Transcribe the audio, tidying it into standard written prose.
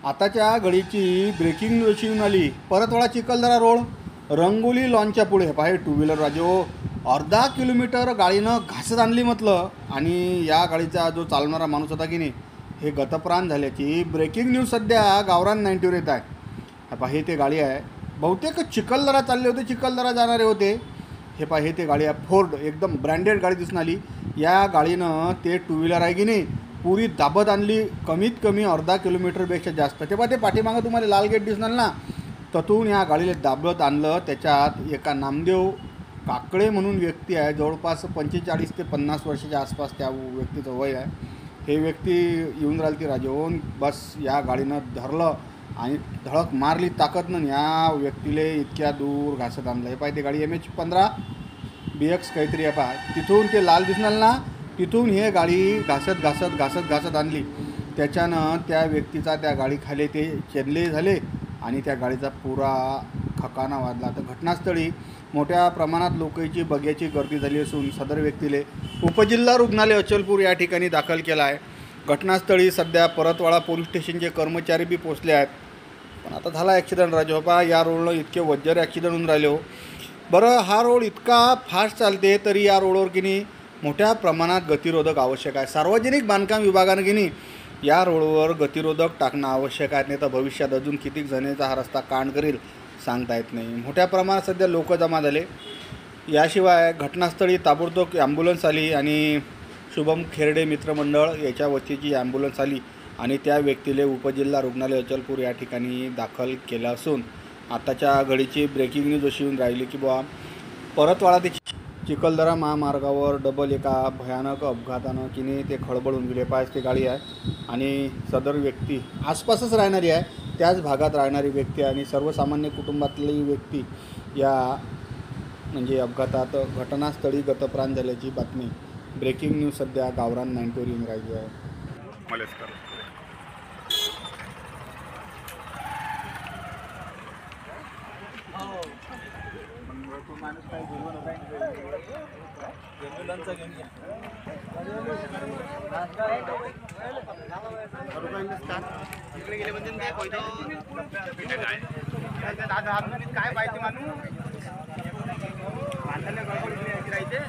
आताच्या घडीची breaking news अशी येऊन आली. परतवाडा चिखलदरा रोड रंगोली लॉनच्या पुढे पाहे टू व्हीलर राजो अर्धा किलोमीटर गाडीनं घासत आणली म्हटलं. आणि या गाडीचा जो चालवणारा माणूस होता की नाही हे गतप्राण झाल्याची ब्रेकिंग न्यूज सध्या गावरान 90वर येत आहे. पाहे ते गाडी आहे, बहुतेक चिखलदरा चालले होते, चिखलदरा जाणारे होते. हे पाहे ते गाडी आहे फोर्ड, एकदम ब्रँडेड गाडी दिसून आली. या गाडीनं ते टू व्हीलर आहे की नाही पुरी दाबत आणली, कमीत कमी अर्धा किलोमीटरपेक्षा जास्त. तेव्हा ते पाठीमागं तुम्हाला लाल गेट दिसणार ना, ततून या गाडीला दाबत आणलं. त्याच्यात एका नामदेव काकडे म्हणून व्यक्ती आहे, जवळपास 45 ते 50 वर्षाच्या आसपास त्या व्यक्तीचं वय आहे. हे व्यक्ती येऊन राहिली ती राजवून, बस या गाडीनं धरलं आणि धडक मारली ताकदनं. या व्यक्तीले इतक्या दूर घासत आणलं. हे पाहिजे ते गाडी MH15 BX काहीतरी आहे पहा. तिथून ते लाल दिसणार ना, तिथून हे गाडी घासत आणली. त्याच्यानं त्या व्यक्तीचा त्या गाडीखाली ते चेदले झाले आणि त्या गाडीचा पुरा खकाना वाजला. तर घटनास्थळी मोठ्या प्रमाणात लोकांची बघ्याची गर्दी झाली असून सदर व्यक्तीले उपजिल्हा रुग्णालय अचलपूर या ठिकाणी दाखल केला आहे. घटनास्थळी सध्या परतवाडा पोलीस स्टेशनचे कर्मचारी बी पोचले आहेत. पण आता झाला ॲक्सिडेंट राजोबा. या रोडनं इतके वज्जर ॲक्सिडेंट होऊन राहिले हो. बरं, हा रोड इतका फास्ट चालते तरी या रोडवर की नाही मोठ्या प्रमाणात गतिरोधक आवश्यक आहे. सार्वजनिक बांधकाम विभागानं की नाही या रोडवर गतिरोधक टाकणं आवश्यक आहे, नाही तर भविष्यात अजून किती जणांचा हा रस्ता कांड करील सांगता येत नाही. मोठ्या प्रमाणात सध्या लोक जमा झाले. याशिवाय घटनास्थळी ताबडतोब ॲम्ब्युलन्स आली आणि शुभम खेरडे मित्रमंडळ याच्या वतीची ॲम्ब्युलन्स आली आणि त्या व्यक्तीला उपजिल्हा रुग्णालय अचलपूर या ठिकाणी दाखल केलं असून आताच्या घडीची ब्रेकिंग न्यूज अशी येऊन राहिली की बुवा परतवाडा ते चिखलदरा महामार्गावर डबल एका भयानक अपघातानं की नाही ते खळबळून गेले. पाहिजे ते गाडी आहे आणि सदर व्यक्ती आसपासच राहणारी आहे, त्याच भागात राहणारी व्यक्ती आणि सर्वसामान्य कुटुंबातली व्यक्ती या म्हणजे अपघातात घटनास्थळी गतप्राण झाल्याची बातमी ब्रेकिंग न्यूज सध्या गावरान 90वर येऊन राहिली आहे. इकडे गेले म्हणजे काय पाहिजे माणूस राहायचे